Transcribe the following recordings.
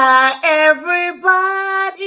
Hi, everybody.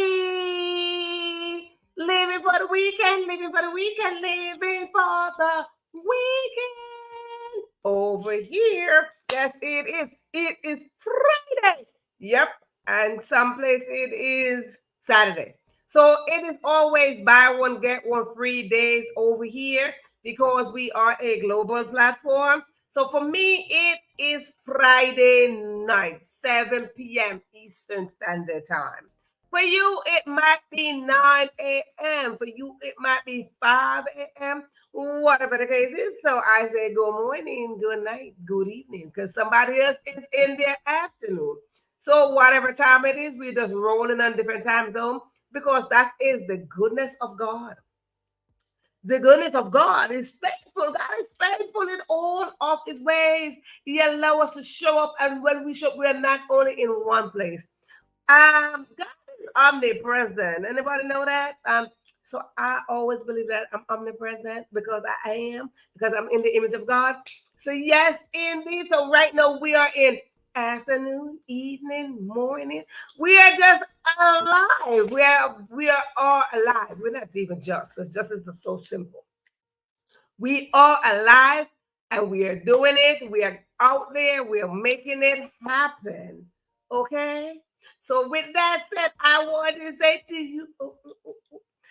Living for the weekend, living for the weekend, living for the weekend. Over here, yes, it is. It is Friday. Yep. And someplace it is Saturday. So it is always buy one, get one free days over here because we are a global platform. So for me, it is Friday night, 7 p.m. Eastern Standard Time. For you, it might be 9 a.m. For you, it might be 5 a.m. Whatever the case is. So I say good morning, good night, good evening, because somebody else is in their afternoon. So whatever time it is, we're just rolling on different time zone because that is the goodness of God. The goodness of God is faithful. God is faithful in all of his ways. He allows us to show up, and when we show up, we are not only in one place. God is omnipresent. Anybody know that? So I always believe that I'm omnipresent because I am, because I'm in the image of God. So yes, indeed. So right now we are in afternoon, evening, morning. We are just alive. We are all alive. We're not even just, because justice is so simple. We are alive and we are doing it. We are out there. We are making it happen. Okay? So with that said, I want to say to you,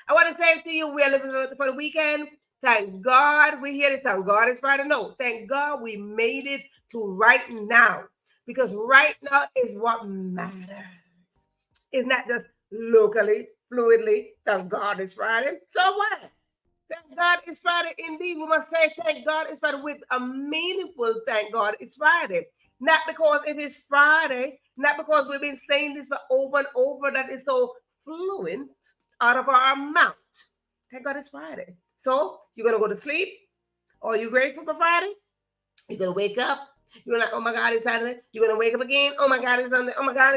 I want to say to you, we are living for the weekend. Thank God we hear this. Thank God it's Friday. No, thank God we made it to right now. Because right now is what matters. It's not just locally, fluidly. Thank God it's Friday. So what? Thank God it's Friday. Indeed, we must say thank God it's Friday with a meaningful thank God it's Friday. Not because it is Friday, not because we've been saying this for over and over that is so fluent out of our mouth. Thank God it's Friday. So you're gonna go to sleep. Are you grateful for Friday? You're gonna wake up. You're like, oh my God, it's Saturday. You're gonna wake up again. Oh my God, it's Sunday. Oh my God,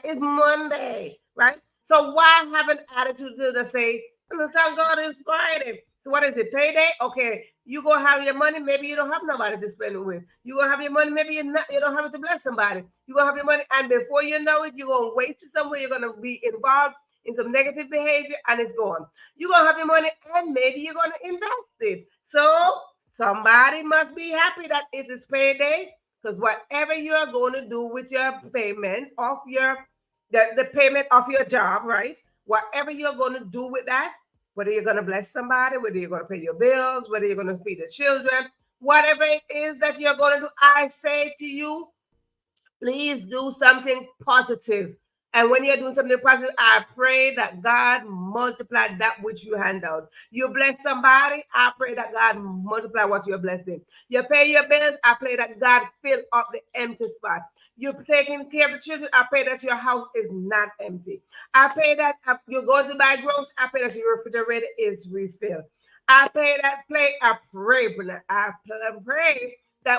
it's Monday, right? So why have an attitude to say, thank God it's Friday? So what is it? Payday? Okay, you gonna have your money. Maybe you don't have nobody to spend it with. You gonna have your money. Maybe you don't have it to bless somebody. You gonna have your money, and before you know it, you're gonna waste it somewhere. You're gonna be involved in some negative behavior, and it's gone. You're gonna have your money, and maybe you're gonna invest it. So somebody must be happy that it is payday, because whatever you're going to do with your payment of the payment of your job, right? Whatever you're going to do with that, whether you're going to bless somebody, whether you're going to pay your bills, whether you're going to feed the children, whatever it is that you're going to do, I say to you, please do something positive. And when you're doing something positive, I pray that God multiply that which you hand out. You bless somebody, I pray that God multiply what you're blessed in. You pay your bills, I pray that God fill up the empty spot. You're taking care of the children, I pray that your house is not empty. I pray that you're going to buy groceries, I pray that your refrigerator is refilled. I pray that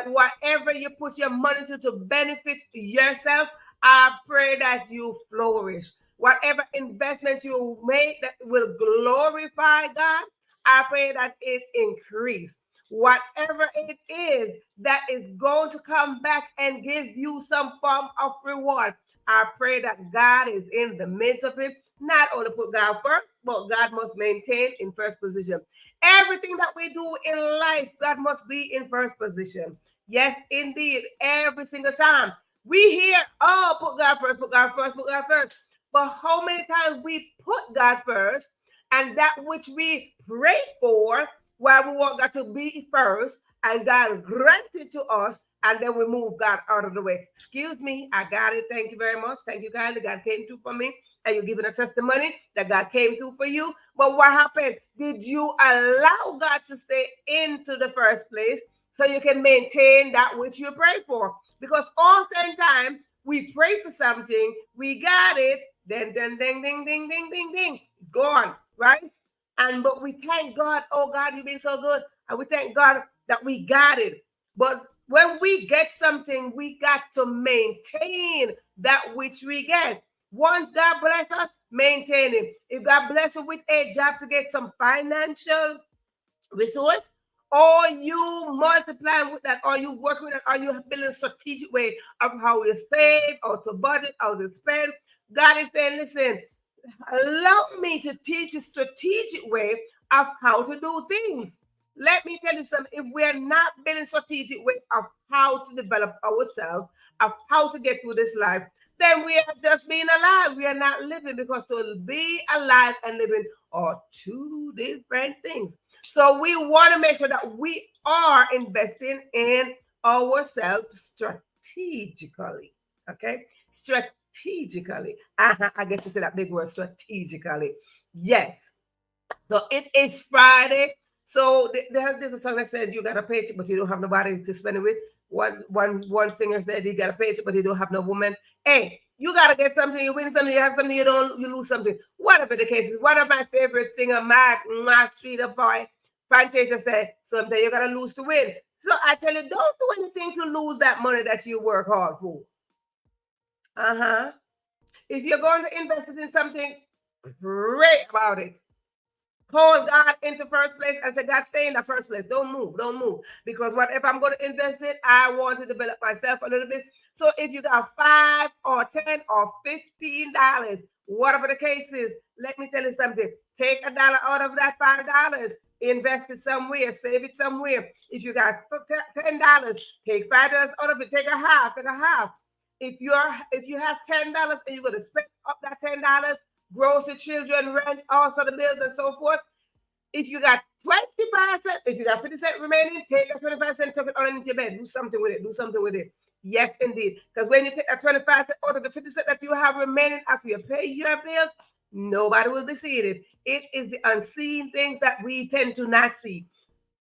whatever you put your money to benefit yourself, I pray that you flourish. Whatever investment you make that will glorify God, I pray that it increase. Whatever it is that is going to come back and give you some form of reward, I pray that God is in the midst of it. Not only put God first, but God must maintain in first position. Everything that we do in life, God must be in first position. Yes, indeed. Every single time. We hear, oh, put God first, put God first, put God first. But how many times we put God first and that which we pray for, while we want God to be first, and God granted to us, and then we move God out of the way. Excuse me, I got it. Thank you very much. Thank you, God. God came through for me, and you're giving a testimony that God came through for you. But what happened? Did you allow God to stay into the first place so you can maintain that which you pray for? Because oftentimes we pray for something, we got it, then ding, ding, ding, ding, ding, ding, ding, gone, right? And but we thank God, oh God, you've been so good. And we thank God that we got it. But when we get something, we got to maintain that which we get. Once God bless us, maintain it. If God bless us with a job to get some financial resource, Are you multiplying with that? Are you working with that? Are you building a strategic way of how you save or to budget or to spend? God is saying, listen, allow me to teach a strategic way of how to do things. Let me tell you something. If we're not building strategic way of how to develop ourselves, of how to get through this life, then we are just being alive. We are not living, because to be alive and living are two different things. So we want to make sure that we are investing in ourselves strategically. Okay? Strategically. I get to say that big word, strategically. Yes. So it is Friday. So there's a song that said you got a paycheck, but you don't have nobody to spend it with. One singer said he got a paycheck, but he don't have no woman. Hey, you gotta get something. You win something. You have something. You lose something. Whatever the case is. One of my favorite singer, Mark Street of Boy, Fantasia said, someday you're gonna lose to win. So I tell you, don't do anything to lose that money that you work hard for. If you're going to invest it in something, pray about it. Call God into first place and say, God, stay in the first place. Don't move. Don't move. Because what if I'm going to invest it? I want to develop myself a little bit. So if you got $5 or $10 or $15, whatever the case is, let me tell you something. Take $1 out of that $5. Invest it somewhere. Save it somewhere. If you got $10, take $5 out of it. Take a half. Take a half. If you have $10 and you're going to spend up that $10, grocery, children, rent, all sort of bills and so forth. If you got 25 cents, if you got 50 cents remaining, take that 25 cents, tuck it underneath your bed. Do something with it. Do something with it. Yes, indeed. Because when you take that 25 cents out of the 50 cents that you have remaining after you pay your bills, nobody will be seeing it. It is the unseen things that we tend to not see.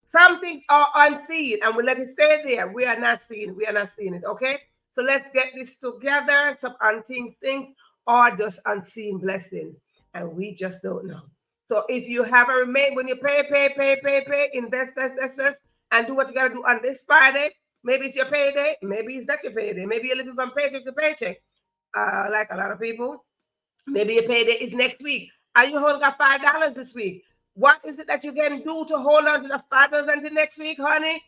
Some things are unseen, and we let it stay there. We are not seeing. We are not seeing it. Okay. So let's get this together. Some unseen things are just unseen blessings, and we just don't know. So if you have a remain, when you pay, invest, and do what you got to do on this Friday. Maybe it's your payday. Maybe it's not your payday. Maybe you're living from paycheck to paycheck, like a lot of people. Maybe your payday is next week. And you only got $5 this week. What is it that you can do to hold on to the $5 until next week, honey?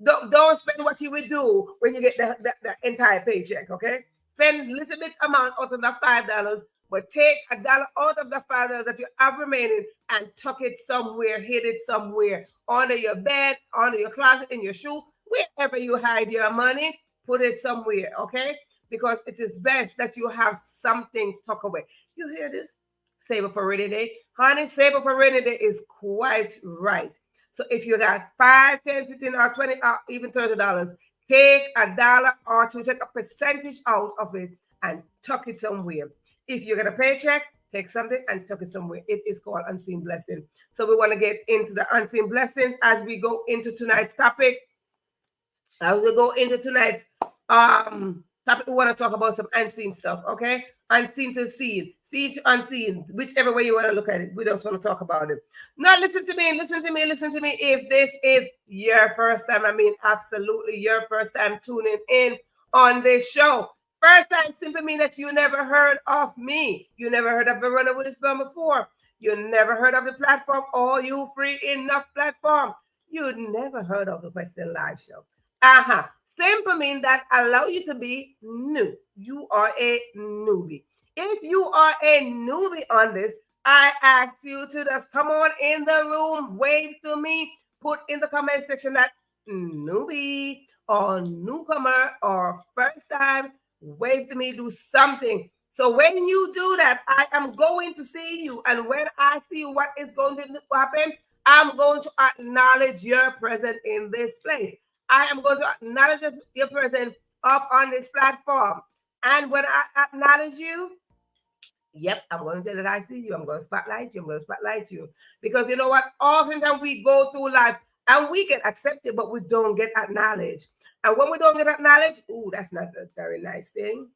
Don't spend what you would do when you get the entire paycheck, okay? Spend a little bit amount out of the $5, but take $1 out of the $5 that you have remaining and tuck it somewhere, hid it somewhere, under your bed, under your closet, in your shoe, wherever you hide your money, put it somewhere, okay? Because it is best that you have something tucked away. You hear this? Save up for rainy day. Honey, save up for rainy day is quite right. So if you got 5, 10, 15, or 20, or even $30, take $1 or $2, take a percentage out of it and tuck it somewhere. If you get a paycheck, take something and tuck it somewhere. It is called unseen blessing. So we want to get into the unseen blessings as we go into tonight's topic. As we go into tonight's topic, we want to talk about some unseen stuff, okay? Unseen to seen, seen to unseen, whichever way you want to look at it. We just want to talk about it. Now, listen to me, listen to me, listen to me. If this is your first time, I mean, absolutely your first time tuning in on this show. First time simply means that you never heard of me. You never heard of Verona Willis-Brown before. You never heard of the platform, or you free enough platform. You never heard of the Question Live show. Simple means that allow you to be new. You are a newbie. If you are a newbie on this, I ask you to just come on in the room, wave to me, put in the comment section that newbie or newcomer or first time, wave to me, do something. So when you do that, I am going to see you. And when I see what is going to happen, I'm going to acknowledge your presence in this place. I am going to acknowledge your presence up on this platform. And when I acknowledge you, yep, I'm going to say that I see you. I'm going to spotlight you. I'm going to spotlight you. Because you know what? Oftentimes we go through life and we get accepted, but we don't get acknowledged. And when we don't get acknowledged, that's not a very nice thing.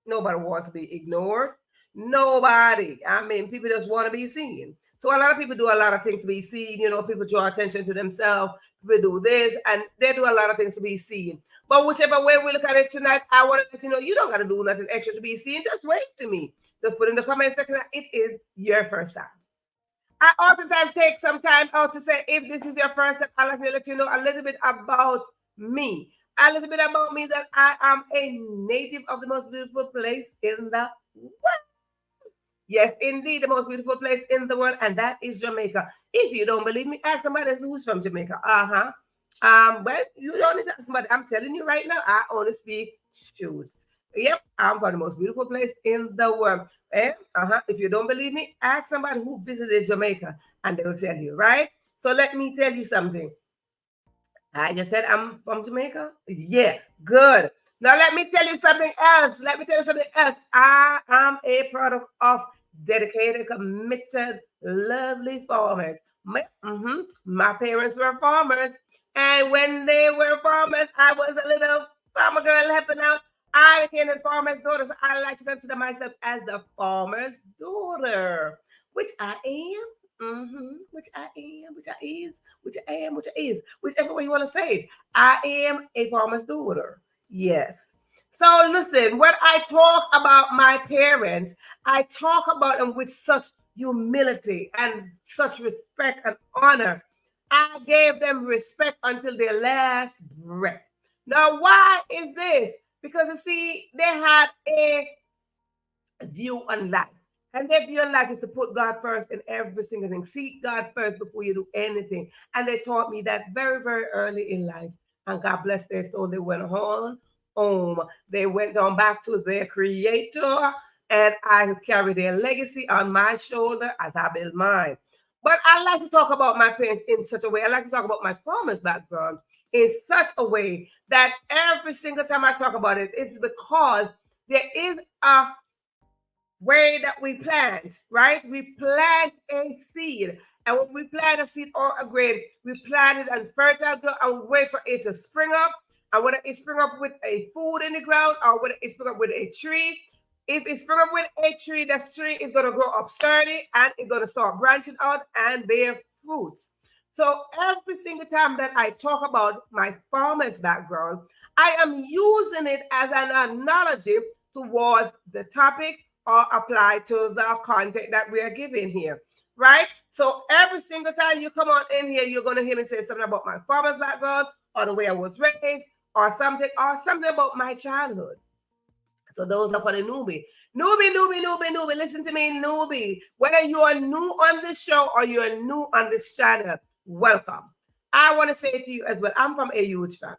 Nobody wants to be ignored. Nobody. I mean, people just want to be seen. So a lot of people do a lot of things to be seen. You know, people draw attention to themselves. People do this, and they do a lot of things to be seen. But whichever way we look at it tonight, I want to let you know you don't got to do nothing extra to be seen. Just wait to me. Just put in the comment section that it is your first time. I oftentimes take some time out to say, if this is your first time, I'd like to let you know a little bit about me. A little bit about me, that I am a native of the most beautiful place in the world. Yes, indeed, the most beautiful place in the world, and that is Jamaica. If you don't believe me, ask somebody who's from Jamaica. Uh-huh. Well, you don't need to ask somebody. I'm telling you right now, I only speak truth. Yep, I'm from the most beautiful place in the world. If you don't believe me, ask somebody who visited Jamaica, and they will tell you, right? So let me tell you something. I just said I'm from Jamaica. Yeah, good. Now let me tell you something else. Let me tell you something else. I am a product of dedicated, committed, lovely farmers. My parents were farmers, and when they were farmers, I was a little farmer girl helping out. I became a farmer's daughter, so I like to consider myself as the farmer's daughter, which I am. Which I am, which I is, which I am, which I is, whichever way you want to say it. I am a farmer's daughter. Yes. So listen, when I talk about my parents, I talk about them with such humility and such respect and honor. I gave them respect until their last breath. Now, why is this? Because you see, they had a view on life. And their view on life is to put God first in every single thing. Seek God first before you do anything. And they taught me that very, very early in life. And God bless their soul. They went on home. They went on back to their creator. And I carry their legacy on my shoulder as I build mine. But I like to talk about my parents in such a way. I like to talk about my farmer's background in such a way that every single time I talk about it, it's because there is a way that we plant, right? We plant a seed. And when we plant a seed or a grain, we plant it on fertile ground and wait for it to spring up. And whether it spring up with a food in the ground or whether it spring up with a tree, if it spring up with a tree, that tree is going to grow up sturdy and it's going to start branching out and bear fruits. So every single time that I talk about my farmer's background, I am using it as an analogy towards the topic or apply to the content that we are giving here, right? So every single time you come on in here, you're going to hear me say something about my father's background or the way I was raised or something about my childhood. So those are for the newbie. Newbie. Listen to me, newbie. Whether you are new on this show or you are new on this channel, welcome. I want to say to you as well, I'm from a huge family.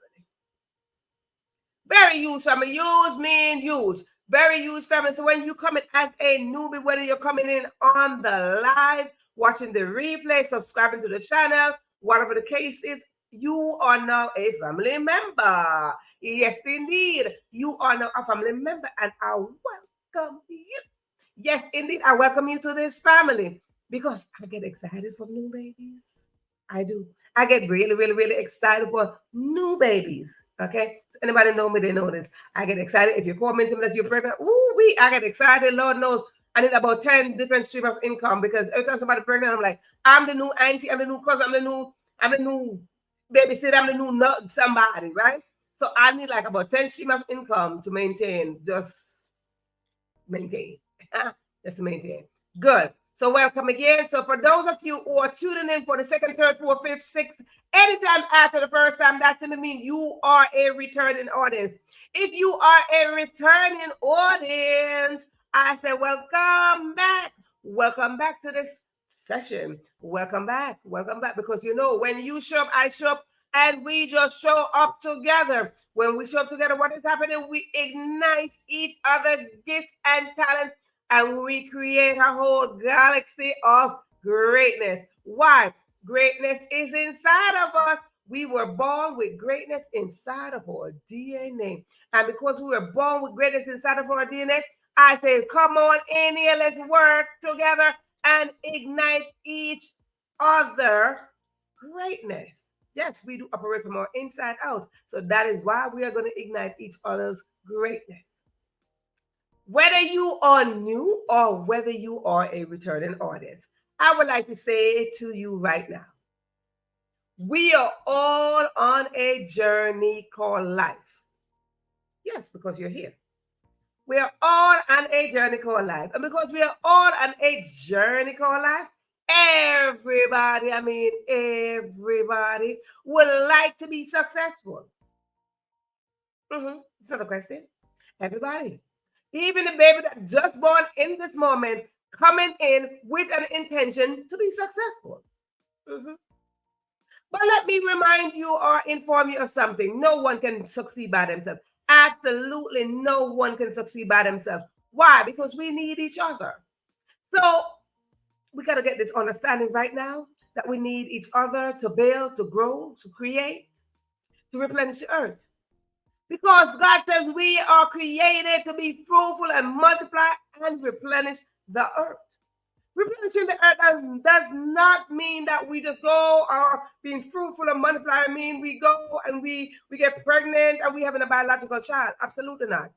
Very huge family. Huge mean huge. Very huge family. So when you come in as a newbie, whether you're coming in on the live, watching the replay, subscribing to the channel, whatever the case is, you are now a family member. Yes, indeed. You are now a family member, and I welcome you. Yes, indeed. I welcome you to this family because I get excited for new babies. I do. I get really, really, really excited for new babies. Okay. So anybody know me, they know this. I get excited. If you call me and tell me that you're pregnant, I get excited. Lord knows. I need about 10 different streams of income because every time somebody's pregnant, I'm like, I'm the new auntie, I'm the new cousin, I'm the new babysitter, I'm the new somebody, right? So I need like about 10 streams of income to maintain, just maintain. Just to maintain. Good. So welcome again. So for those of you who are tuning in for the second, third, fourth, fifth, sixth, anytime after the first time, that's going to mean you are a returning audience. If you are a returning audience, I say welcome back. Welcome back to this session. Welcome back. Welcome back. Because you know, when you show up, I show up, and we just show up together. When we show up together, what is happening? We ignite each other's gifts and talents, and we create a whole galaxy of greatness. Why? Greatness is inside of us. We were born with greatness inside of our DNA. And because we were born with greatness inside of our DNA, I say, come on in here, let's work together and ignite each other greatness. Yes, we do operate from our inside out. So that is why we are going to ignite each other's greatness. Whether you are new or whether you are a returning audience, I would like to say to you right now, we are all on a journey called life. Yes, because you're here. We are all on a journey called life. And because we are all on a journey called life, Everybody, everybody would like to be successful. It's not a question. Everybody. Even the baby that just born in this moment, coming in with an intention to be successful. Mhm. But let me remind you or inform you of something. No one can succeed by themselves. Absolutely no one can succeed by themselves. Why? Because we need each other. So we got to get this understanding right now that we need each other to build, to grow, to create, to replenish the earth. Because God says we are created to be fruitful and multiply and replenish the earth. Replenishing the earth does not mean that we just go or being fruitful and multiply. I mean, we go and we get pregnant and we having a biological child. Absolutely not.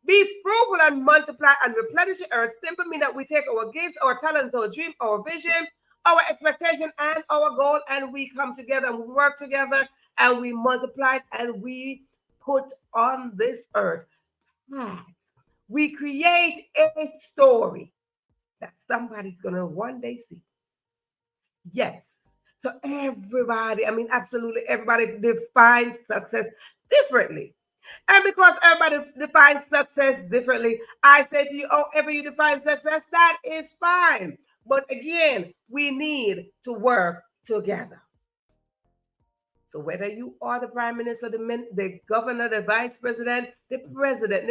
Be fruitful and multiply and replenish the earth simply mean that we take our gifts, our talents, our dream, our vision, our expectation, and our goal, and we come together and we work together and we multiply and we put on this earth. We create a story that somebody's going to one day see. Yes. So everybody, absolutely everybody defines success differently. And because everybody defines success differently, I say to you, however you define success, that is fine. But again, we need to work together. So whether you are the prime minister, the governor, the vice president, the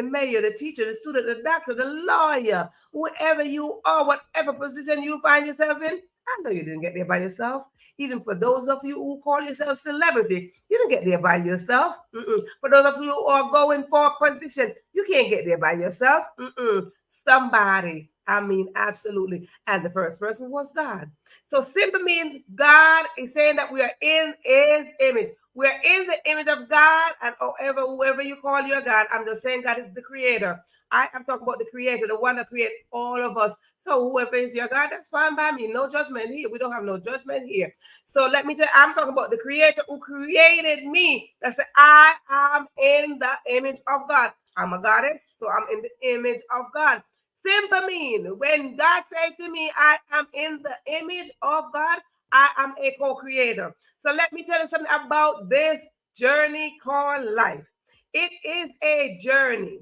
mayor, the teacher, the student, the doctor, the lawyer, whoever you are, whatever position you find yourself in, I know you didn't get there by yourself. Even for those of you who call yourself celebrity, you didn't get there by yourself. For those of you who are going for a position, you can't get there by yourself. Somebody, absolutely. And the first person was God. So simply means God is saying that we are in his image. We're in the image of God, and whoever you call your God, I'm just saying God is the creator. I am talking about the creator, the one that created all of us. So whoever is your God, that's fine by me. No judgment here. We don't have no judgment here. So let me tell you, I'm talking about the creator who created me. That's it. I am in the image of God. I'm a goddess, so I'm in the image of God. Simple mean when God says to me, I am in the image of God, I am a co-creator. So let me tell you something about this journey called life. It is a journey.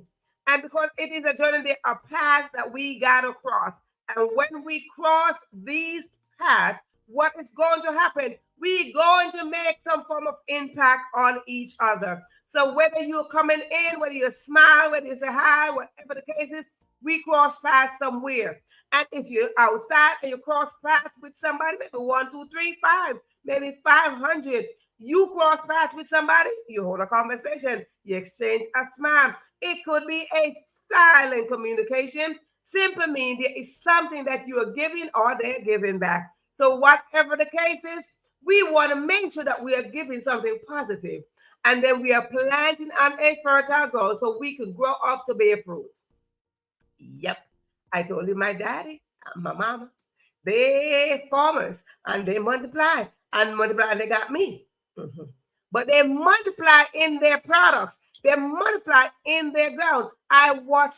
And because it is a journey, there are paths that we got to cross. And when we cross these paths, what is going to happen? We're going to make some form of impact on each other. So whether you're coming in, whether you smile, whether you say hi, whatever the case is, we cross paths somewhere. And if you're outside and you cross paths with somebody, maybe 1, 2, 3, 5, maybe 500, you cross paths with somebody, you hold a conversation, you exchange a smile. It could be a silent communication. Simply mean there is something that you are giving or they're giving back. So whatever the case is, we want to make sure that we are giving something positive. And then we are planting on a fertile ground so we can grow up to bear fruit. Yep. I told you my daddy and my mama, they farmers and they multiply and they got me. But they multiply in their products. They multiply in their ground. I watch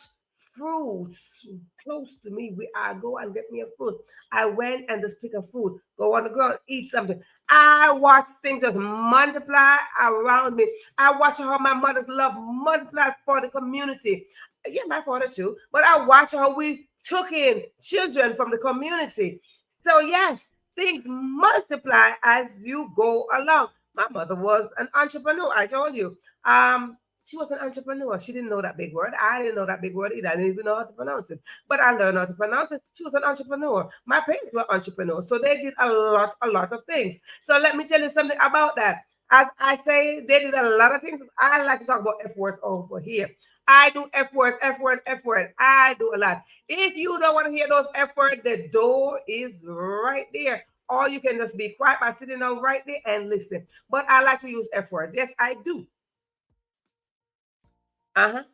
fruits close to me. I go and get me a fruit. I went and just pick a fruit, go on the ground, eat something. I watch things just multiply around me. I watch how my mother's love multiply for the community. Yeah, my father too. But I watch how we took in children from the community. So yes, things multiply as you go along. My mother was an entrepreneur. I told you. She was an entrepreneur. She didn't know that big word. I didn't know that big word either. I didn't even know how to pronounce it. But I learned how to pronounce it. She was an entrepreneur. My parents were entrepreneurs. So they did a lot of things. So let me tell you something about that. As I say, they did a lot of things. I like to talk about F words over here. I do F words, F word, F word. I do a lot. If you don't want to hear those F words, the door is right there. Or you can just be quiet by sitting down right there and listen. But I like to use F words. Yes, I do. But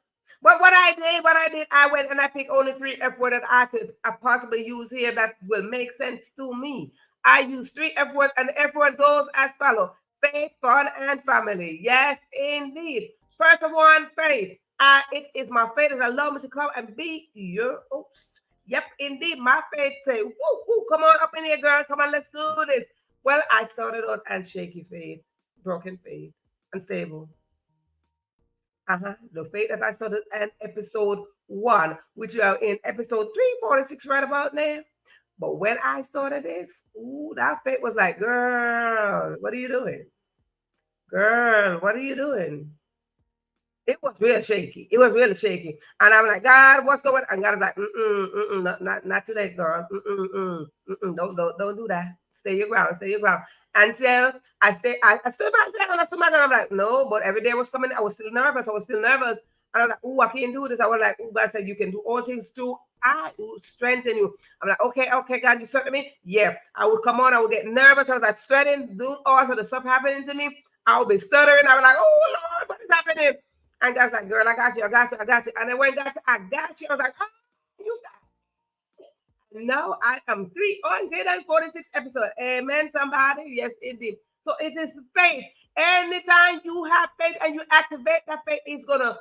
what I did, I went and I picked only 3 F words that I could possibly use here that will make sense to me. I use 3 F words, and the F word goes as follows: faith, fun, and family. Yes, indeed. First of all, faith. It is my faith that allow me to come and be your host. Yep, indeed. My faith say, woo, woo, come on up in here, girl. Come on, let's do this. Well, I started out and shaky faith, broken faith, unstable. The faith that I started in episode 1, which you are in episode 346 right about now. But when I started this, ooh, that faith was like, girl, what are you doing? Girl, what are you doing? It was real shaky. It was really shaky. And I'm like, God, what's going on? And God was like, not today, girl. Don't do that. Stay your ground, stay your ground. Until I stood back there and I stood back and I'm like, no, but every day was coming. I was still nervous. And I was like, oh, I can't do this. I was like, oh, God said, you can do all things through I will strengthen you. I'm like, okay, God, you strengthen me? Yeah. I would come on, I would get nervous. I was like, strengthening, do all sort of stuff happening to me. I would be stuttering. I was like, oh, Lord, what is happening? And God's like, girl, I got you. And then when God said, I got you, I was like, oh, you got it. No, I am 346 episodes. Amen, somebody. Yes, indeed. So it is faith. Anytime you have faith and you activate that faith, it's going to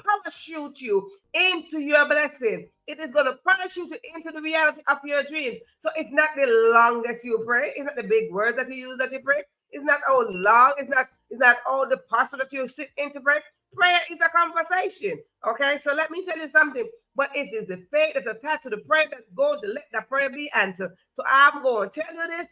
parachute you into your blessing. It is going to parachute you into the reality of your dreams. So it's not the longest you pray. It's not the big words that you use that you pray. It's not all long. It's not all the posture that you sit into pray. Prayer is a conversation. Okay, so let me tell you something. But it is the faith that's attached to the prayer that's going to let that prayer be answered. So I'm going to tell you this.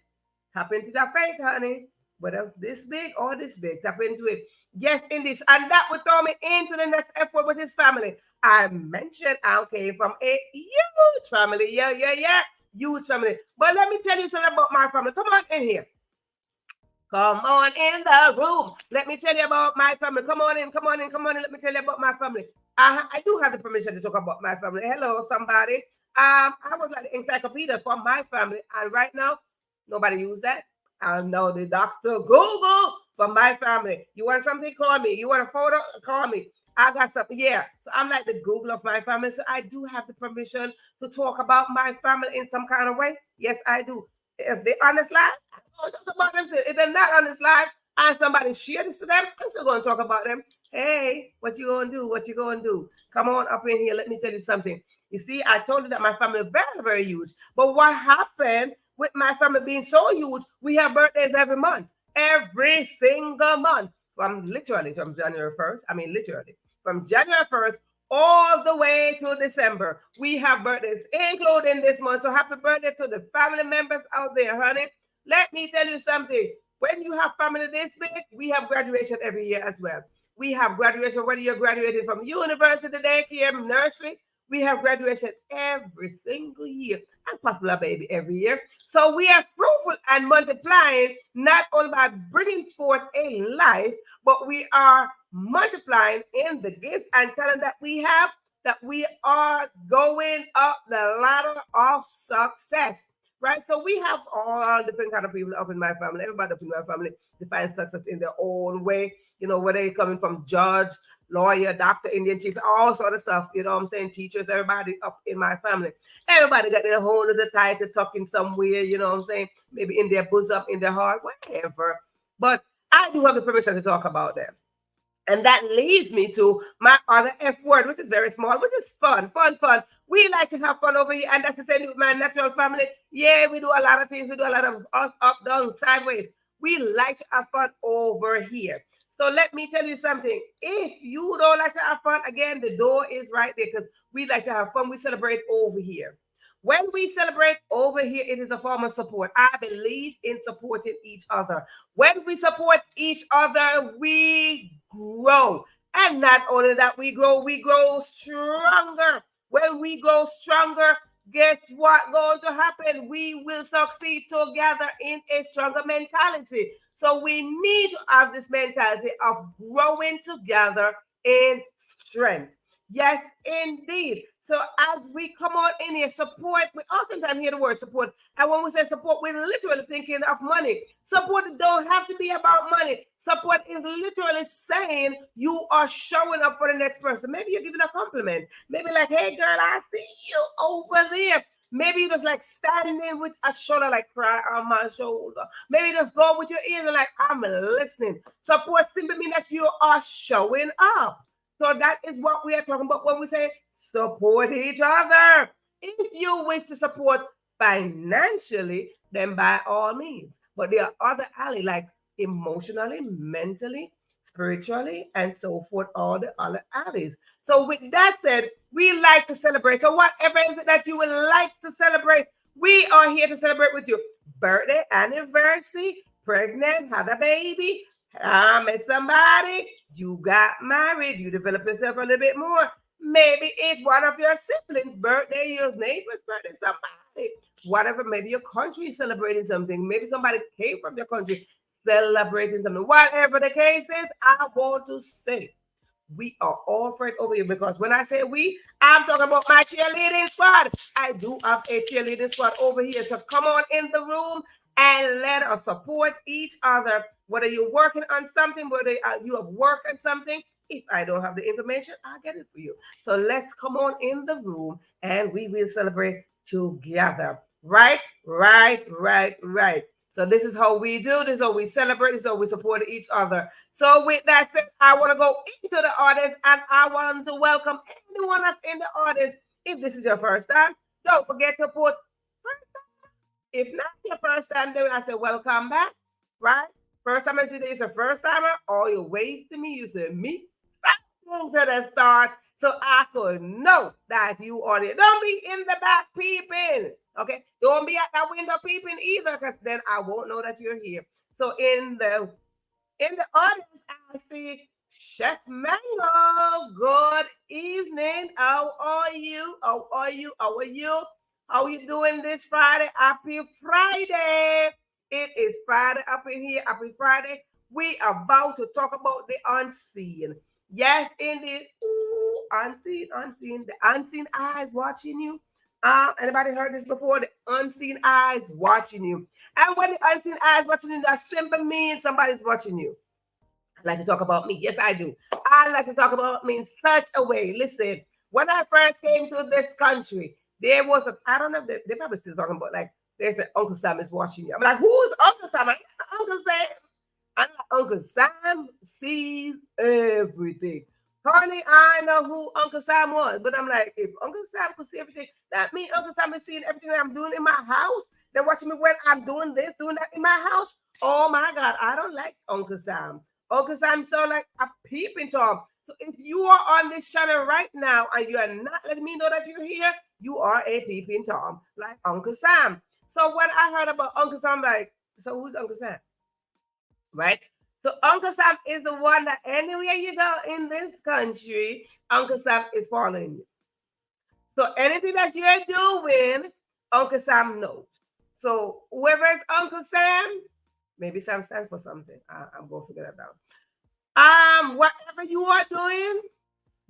Tap into that faith, honey. Whether this big or this big, tap into it. Yes, in this. And that would throw me into the next effort with his family. I mentioned I came from a huge family. Yeah. Huge family. But let me tell you something about my family. Come on in here. Come on in the room. Let me tell you about my family. Come on in. Let me tell you about my family. I do have the permission to talk about my family. Hello, somebody. I was like the encyclopedia for my family. And right now, nobody use that. I know the Dr. Google for my family. You want something? Call me. You want a photo? Call me. I got something. Yeah. So I'm like the Google of my family. So I do have the permission to talk about my family in some kind of way. Yes, I do. If they're on this live, I'm going to talk about them. If they're not on this live and somebody share this to them, I'm still going to talk about them. Hey, what you going to do? What you going to do? Come on up in here. Let me tell you something. You see, I told you that my family is very, very huge. But what happened with my family being so huge, we have birthdays every month. Every single month. From January 1st. From January 1st all the way to December. We have birthdays, including this month. So happy birthday to the family members out there, honey. Let me tell you something. When you have family this big, we have graduation every year as well. We have graduation, whether you're graduating from university, daycare, nursery, we have graduation every single year and possibly a baby every year. So we are fruitful and multiplying, not only by bringing forth a life, but we are multiplying in the gifts and talent that we have, that we are going up the ladder of success. Right? So we have all different kind of people up in my family. Everybody up in my family defines success in their own way. You know, whether they're coming from judge, lawyer, doctor, Indian chief, all sort of stuff. You know what I'm saying? Teachers, everybody up in my family. Everybody got their whole little title tucking somewhere, you know what I'm saying? Maybe in their bosom, in their heart, whatever. But I do have the permission to talk about them. And that leads me to my other F word, which is very small, which is fun. We like to have fun over here. And that's the same with my natural family. Yeah, we do a lot of things. We do a lot of up, down, sideways. We like to have fun over here. So let me tell you something. If you don't like to have fun, again, the door is right there because we like to have fun. We celebrate over here. When we celebrate over here, it is a form of support. I believe in supporting each other. When we support each other, we grow. And not only that, we grow stronger. When we grow stronger, guess what going to happen? We will succeed together in a stronger mentality. So we need to have this mentality of growing together in strength. Yes, indeed. So as we come on in here, support, we oftentimes hear the word support. And when we say support, we're literally thinking of money. Support don't have to be about money. Support is literally saying you are showing up for the next person. Maybe you're giving a compliment. Maybe like, hey girl, I see you over there. Maybe you just like standing with a shoulder, like cry on my shoulder. Maybe just go with your ears and like, I'm listening. Support simply means that you are showing up. So that is what we are talking about when we say support each other. If you wish to support financially, then by all means. But there are other alleys like emotionally, mentally, spiritually, and so forth, all the other alleys. So with that said, we like to celebrate. So whatever is it that you would like to celebrate, we are here to celebrate with you. Birthday, anniversary, pregnant, had a baby, met somebody, you got married, you develop yourself a little bit more. Maybe it's one of your siblings' birthday, your neighbor's birthday, somebody, whatever. Maybe your country is celebrating something. Maybe somebody came from your country celebrating something. Whatever the case is, I want to say we are all for it over here, because when I say we, I'm talking about my cheerleading squad. I do have a cheerleading squad over here. So come on in the room and let us support each other. Whether you're working on something, whether you have worked on something, if I don't have the information, I'll get it for you. So let's come on in the room and we will celebrate together. Right, right, right, right. So this is how we do. This is how we celebrate. This is how we support each other. So with that said, I want to go into the audience and I want to welcome anyone that's in the audience. If this is your first time, don't forget to put first time. If not your first time, then I say welcome back. Right? First time I see that it's a first timer, or you wave to me, you say me. To the start, so I could know that you are there. Don't be in the back peeping. Okay, don't be at that window peeping either, because then I won't know that you're here. So in the audience, I see Chef Mango. Good evening. How are you? How are you? How are you? How are you doing this Friday? Happy Friday. It is Friday up in here. Happy Friday. We are about to talk about the unseen. Yes, indeed. Ooh, unseen, unseen. The unseen eyes watching you. Anybody heard this before? The unseen eyes watching you. And when the unseen eyes watching you, that simply means somebody's watching you. I like to talk about me. Yes, I do. I like to talk about me in such a way. Listen, when I first came to this country, there was I don't know, they're probably still talking about, like, there's the Uncle Sam is watching you. I'm like, who's Uncle Sam? I'm like, Uncle Sam. I'm like, Uncle Sam sees everything. Honey, I know who Uncle Sam was, but I'm like, if Uncle Sam could see everything, that means Uncle Sam is seeing everything that I'm doing in my house. They're watching me when I'm doing this, doing that in my house. Oh my God, I don't like Uncle Sam. Uncle Sam so like a peeping Tom. So if you are on this channel right now and you are not letting me know that you're here, you are a peeping Tom, like Uncle Sam. So when I heard about Uncle Sam, I'm like, so who's Uncle Sam? Right? So Uncle Sam is the one that anywhere you go in this country, Uncle Sam is following you. So anything that you're doing, Uncle Sam knows. So whoever is Uncle Sam, maybe Sam stands for something. I'm going to figure that out. Whatever you are doing,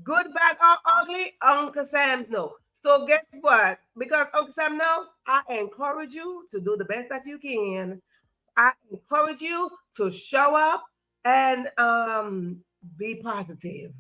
good, bad, or ugly, Uncle Sam's know. So guess what? Because Uncle Sam know, I encourage you to do the best that you can. I encourage you to show up and be positive.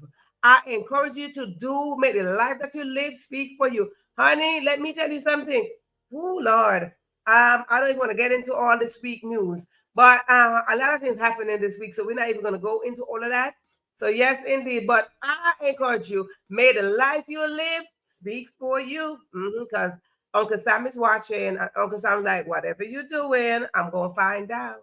I encourage you to make the life that you live speak for you. Honey, let me tell you something. Oh, Lord. I don't even want to get into all this week news, but a lot of things happening this week, so we're not even going to go into all of that. So yes, indeed. But I encourage you, may the life you live speaks for you, because Uncle Sam is watching. Uncle Sam's like, whatever you're doing, I'm going to find out.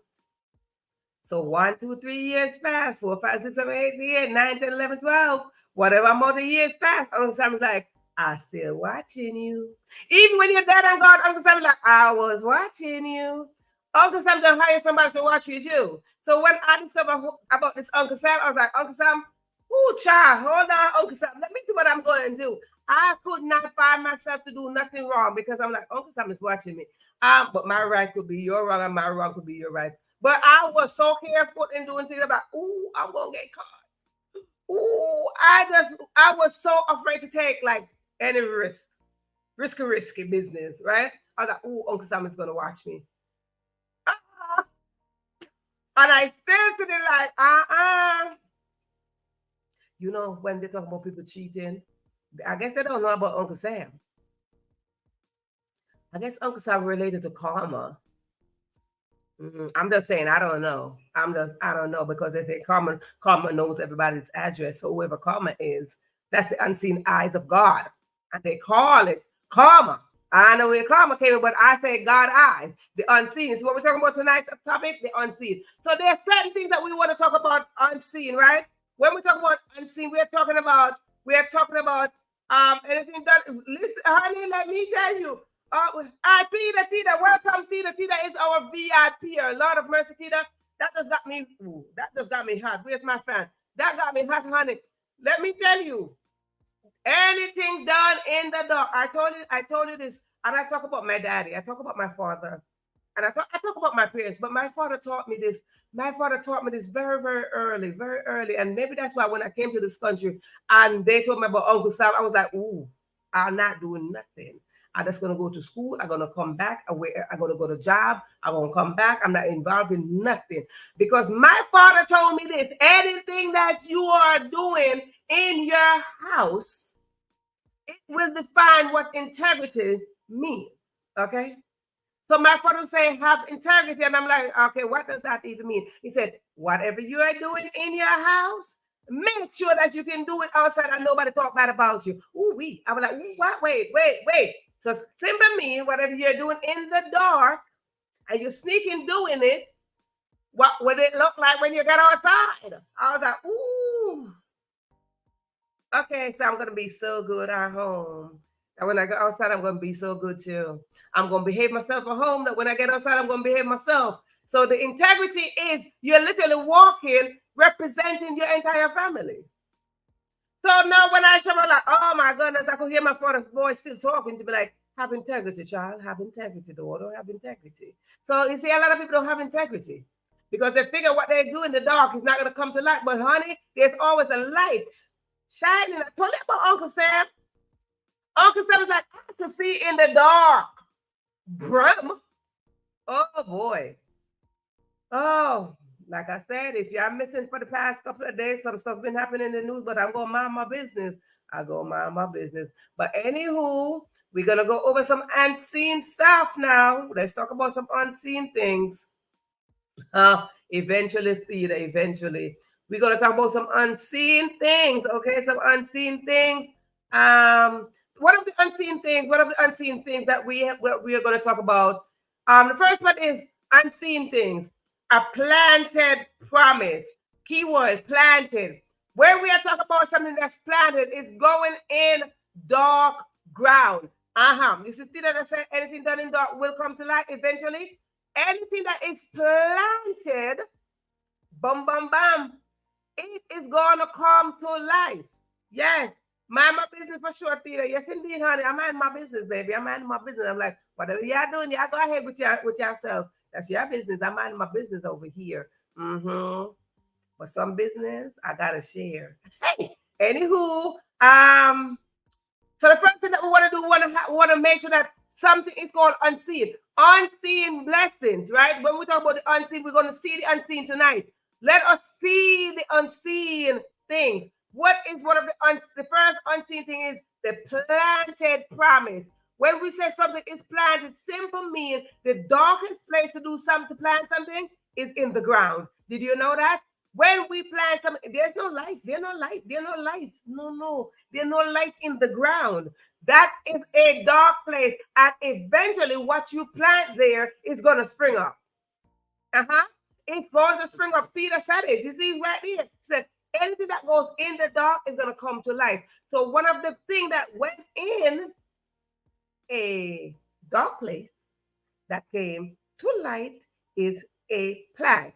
So 1, 2, 3 years pass, 4, 5, 6, 7, 8 years, 9, 10, 11, 12, whatever amount of years pass. Uncle Sam's like, I'm still watching you. Even when you're dead and gone, Uncle Sam's like, I was watching you. Uncle Sam just hired somebody to watch you too. So when I discovered about this Uncle Sam, I was like, Uncle Sam, ooh, child, hold on, Uncle Sam. Let me see what I'm going to do. I could not find myself to do nothing wrong, because I'm like, Uncle Sam is watching me. But my right could be your wrong and my wrong could be your right. But I was so careful in doing things about, ooh, I'm going to get caught. Ooh, I was so afraid to take like any risky business, right? I was like, ooh, Uncle Sam is going to watch me. And I still sitting like, You know, when they talk about people cheating, I guess they don't know about Uncle Sam. I guess Uncle Sam related to karma. I'm just saying, I don't know. I don't know, because they say karma knows everybody's address. So whoever karma is, that's the unseen eyes of God. And they call it karma. I know where karma came in, but I say God eyes, the unseen. So what we're talking about tonight's topic, the unseen. So there are certain things that we want to talk about unseen, right? When we talk about unseen, we're talking about anything that listen, honey, let me tell you. Tita, welcome, Tita. Tita is our VIP. Lord of mercy, Tita. That just got me. Ooh, that just got me hot. Where's my fan? That got me hot, honey. Let me tell you. Anything done in the dark. I told you this, and I talk about my daddy. I talk about my father, and I talk about my parents. But my father taught me this. My father taught me this very, very early, and maybe that's why when I came to this country and they told me about Uncle Sam, I was like, "Ooh, I'm not doing nothing. I'm just gonna go to school. I'm gonna come back. I'm gonna go to job. I'm gonna come back. I'm not involved in nothing because my father told me this: anything that you are doing in your house, it will define what integrity means. Okay. So my father was saying, have integrity. And I'm like, okay, what does that even mean? He said, whatever you are doing in your house, make sure that you can do it outside and nobody talk bad about you. Ooh, wee. I was like, what? Wait. So simply mean whatever you're doing in the dark and you're sneaking doing it, what would it look like when you get outside? I was like, ooh. Okay, so I'm gonna be so good at home. And when I go outside, I'm gonna be so good too. I'm gonna behave myself at home. That when I get outside, I'm gonna behave myself. So the integrity is you're literally walking, representing your entire family. So now when I show up, like, oh my goodness, I could hear my father's voice still talking to me like, have integrity, child, have integrity, daughter, have integrity. So you see, a lot of people don't have integrity because they figure what they do in the dark is not gonna come to light. But honey, there's always a light shining. I told you about Uncle Sam. Uncle Sam was like, I could see in the dark. Brum. Oh boy. Oh, like I said, if y'all missing for the past couple of days, some stuff been happening in the news, but I'm gonna mind my business. I go mind my business. But anywho, we're gonna go over some unseen stuff now. Let's talk about some unseen things. Eventually, Theta, eventually. We're gonna talk about some unseen things, okay? Some unseen things. What are the unseen things? What are the unseen things that we are gonna talk about? The first one is unseen things. A planted promise. Keyword planted. When we are talking about something that's planted, it's going in dark ground. You see that I said anything done in dark will come to light eventually. Anything that is planted, bam, bam, bam, it is going to come to life. Yes. Mind my business for sure, Theta. Yes, indeed, honey. I mind my business, baby. I mind my business. I'm like, whatever y'all doing, y'all go ahead with yourself. That's your business. I mind my business over here. But some business, I gotta share. Hey, anywho, so the first thing that we want to do, we want to make sure that something is called unseen. Unseen blessings, right? When we talk about the unseen, we're going to see the unseen tonight. Let us see the unseen things. What is one of the first unseen thing is the planted promise. When we say something is planted, simple means the darkest place to plant something is in the ground. Did you know that? When we plant something, there's no light. There's no light. There's no light. No. There's no light in the ground. That is a dark place. And eventually what you plant there is going to spring up. It's going to spring up. Peter said it. You see right here. He said, anything that goes in the dark is going to come to life. So one of the things that went in a dark place that came to light is a plant.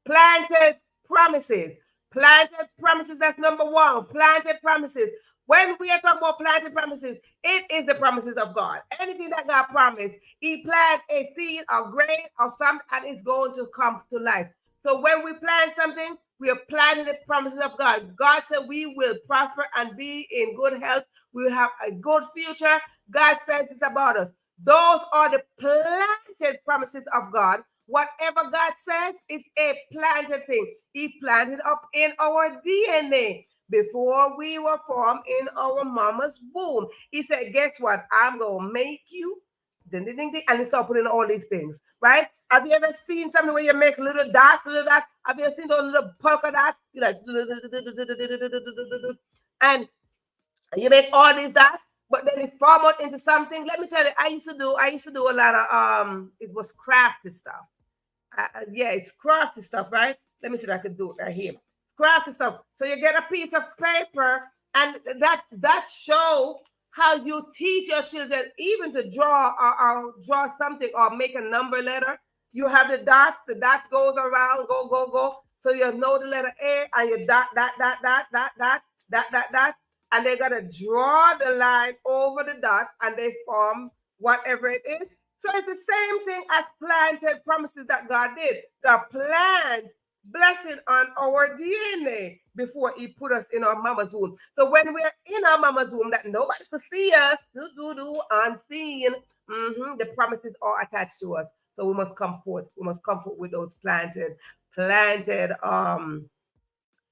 Planted promises. Planted promises, that's number one. Planted promises. When we are talking about planted promises, it is the promises of God. Anything that God promised, He planted a seed or grain or something, and it's going to come to life. So when we plant something, we are planting the promises of God. God said we will prosper and be in good health. We will have a good future. God says this about us. Those are the planted promises of God. Whatever God says is a planted thing. He planted up in our DNA before we were formed in our mama's womb. He said, guess what? I'm going to make you. And he started putting all these things, right? Have you ever seen something where you make little dots? Have you ever seen those little polka dots? You like, and you make all these dots. but then it formed out into something. Let me tell you, I used to do a lot of it was crafty stuff. Yeah, it's crafty stuff, right? Let me see if I can do it right here. It's crafty stuff. So you get a piece of paper, and that show how you teach your children even to draw or draw something or make a number letter. You have the dots goes around, go. So you know the letter A, and you dot, and they're gonna draw the line over the dot, and they form whatever it is. So it's the same thing as planted promises that God did. God planned blessing on our DNA before He put us in our mama's womb. So when we're in our mama's womb, that nobody could see us, unseen, the promises are attached to us. So we must come forth. We must come forth with those planted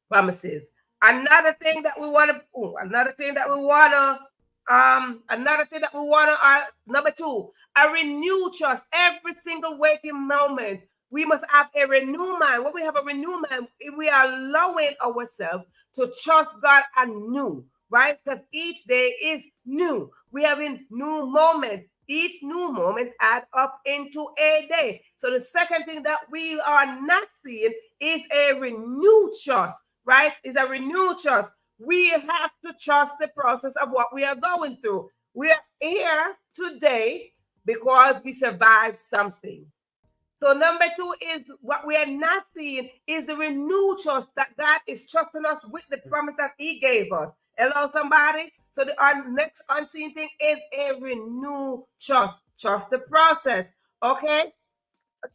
promises. Another thing that we want to, number two, a renewed trust. Every single waking moment, we must have a renewed mind. When we have a renewed mind, we are allowing ourselves to trust God anew, right? Because each day is new. We have in new moments. Each new moment add up into a day. So the second thing that we are not seeing is a renewed trust, right? Is a renewed trust. We have to trust the process of what we are going through. We are here today because we survived something. So number two is what we are not seeing is the renewed trust that God is trusting us with the promise that He gave us. Hello, somebody? So our next unseen thing is a renewed trust. Trust the process. Okay?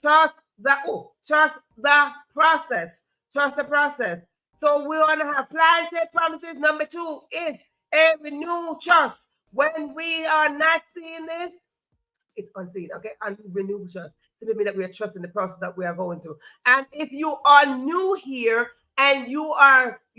Trust the process. Trust the process. So we want to have planted promises. Number two is a renewed trust. When we are not seeing this, it's unseen, okay? And renewed trust. To mean that we are trusting the process that we are going through. And if you are new here and you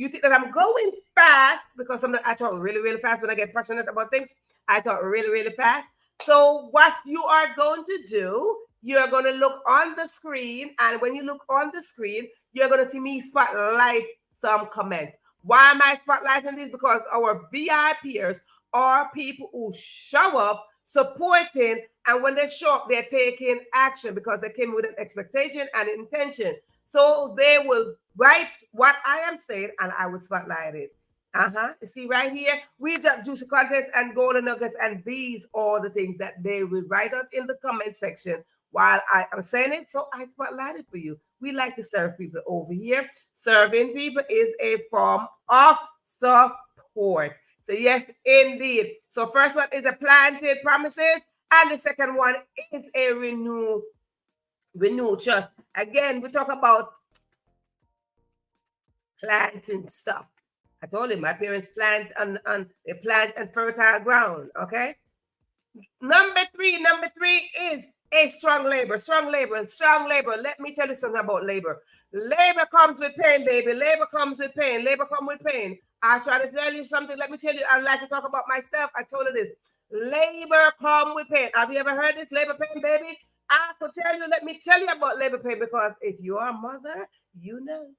think that I'm going fast, because I talk really, really fast when I get passionate about things. I talk really, really fast. So what you are going to do, you're going to look on the screen, and when you look on the screen, you're going to see me spotlight some comments. Why am I spotlighting these? Because our VIPers are people who show up supporting, and when they show up, they're taking action because they came with an expectation and an intention. So they will write what I am saying, and I will spotlight it. You see right here, we drop juicy content and golden nuggets, and these are the things that they will write us in the comment section while I am saying it. So I spotlight it for you. We like to serve people over here. Serving people is a form of support. So yes, indeed. So first one is a planted promises, and the second one is a renewed trust. Again, we talk about planting stuff. I told him my parents plant they plant and fertile ground. Okay. Number three is a strong labor. Let me tell you something about labor. Labor comes with pain, baby. Labor comes with pain. I try to tell you something. Let me tell you, I like to talk about myself. I told you this. Labor comes with pain. Have you ever heard this? Labor pain, baby? I could tell you, let me tell you about labor pain, because if you are a mother, you know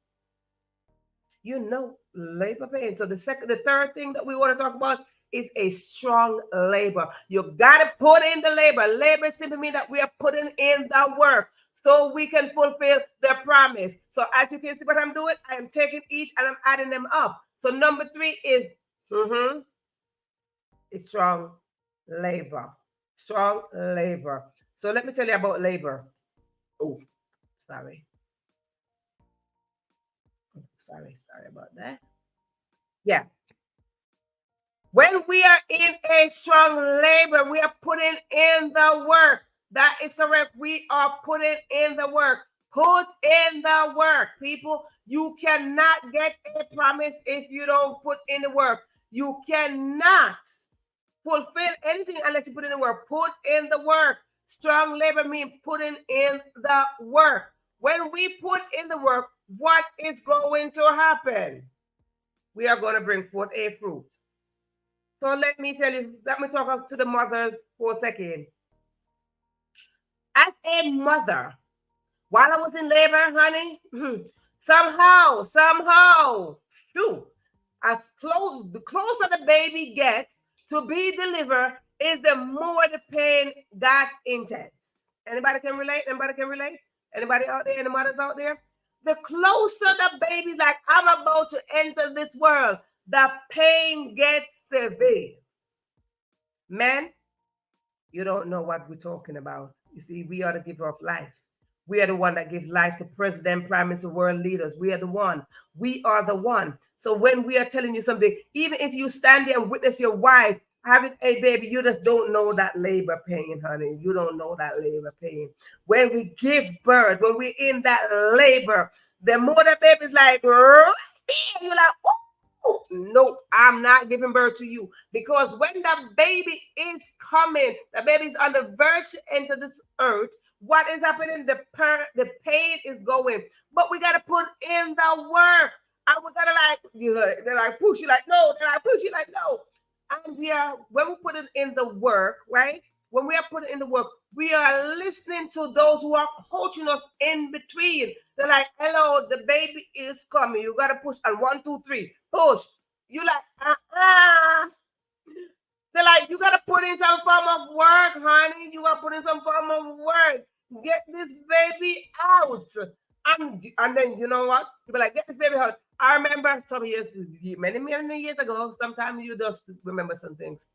labor pain. So the third thing that we want to talk about is a strong labor. You got to put in the labor. Labor simply means that we are putting in the work so we can fulfill the promise. So as you can see what I'm doing, I am taking each and I'm adding them up. So number three is a strong labor. Strong labor. So let me tell you about labor. Oh, sorry. Sorry about that. Yeah. When we are in a strong labor, we are putting in the work. That is correct. We are putting in the work. Put in the work, people. You cannot get a promise if you don't put in the work. You cannot fulfill anything unless you put in the work. Put in the work. Strong labor means putting in the work. When we put in the work, what is going to happen? We are going to bring forth a fruit. So let me talk to the mothers for a second. As a mother, while I was in labor, honey, somehow, the closer the baby gets to be delivered is the more the pain got intense. Anybody can relate? Anybody can relate? Anybody out there? Any mothers out there? The closer the baby's like, I'm about to enter this world, the pain gets severe. Men, you don't know what we're talking about. You see, we are the giver of life. We are the one that give life to president, prime minister, world leaders. We are the one. We are the one. So when we are telling you something, even if you stand there and witness your wife having a baby, you just don't know that labor pain, honey. You don't know that labor pain. When we give birth, when we're in that labor, the more the baby's like, you're like, oh, no, I'm not giving birth to you. Because when the baby is coming, the baby is on the verge to enter this earth, what is happening? The pain is going. But we got to put in the work. And we got to they're like, push you like, no. They're like, push you like, no. And when we put it in the work, right? When we are putting in the work, we are listening to those who are coaching us in between. They're like, hello, the baby is coming. You got to push. And 1, 2, 3, push. You like, They're like, you got to put in some form of work, honey. You got to put in some form of work. Get this baby out. And then, you know what? You be like, get this baby out. I remember some years, many years ago, sometimes you just remember some things.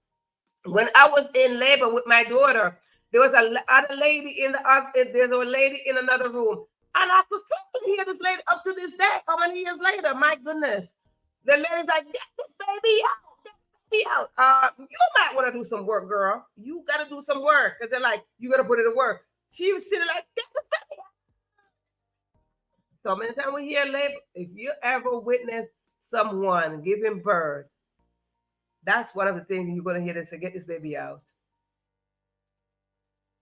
When I was in labor with my daughter, there was other lady there's a lady in another room. And I could hear this lady up to this day. How many years later? My goodness. The lady's like, get this baby out. You might want to do some work, girl. You got to do some work. Because they're like, you got to put it to work. She was sitting like, get this baby out. So many times we hear labor. If you ever witness someone giving birth, that's one of the things you're going to hear them say, get this baby out.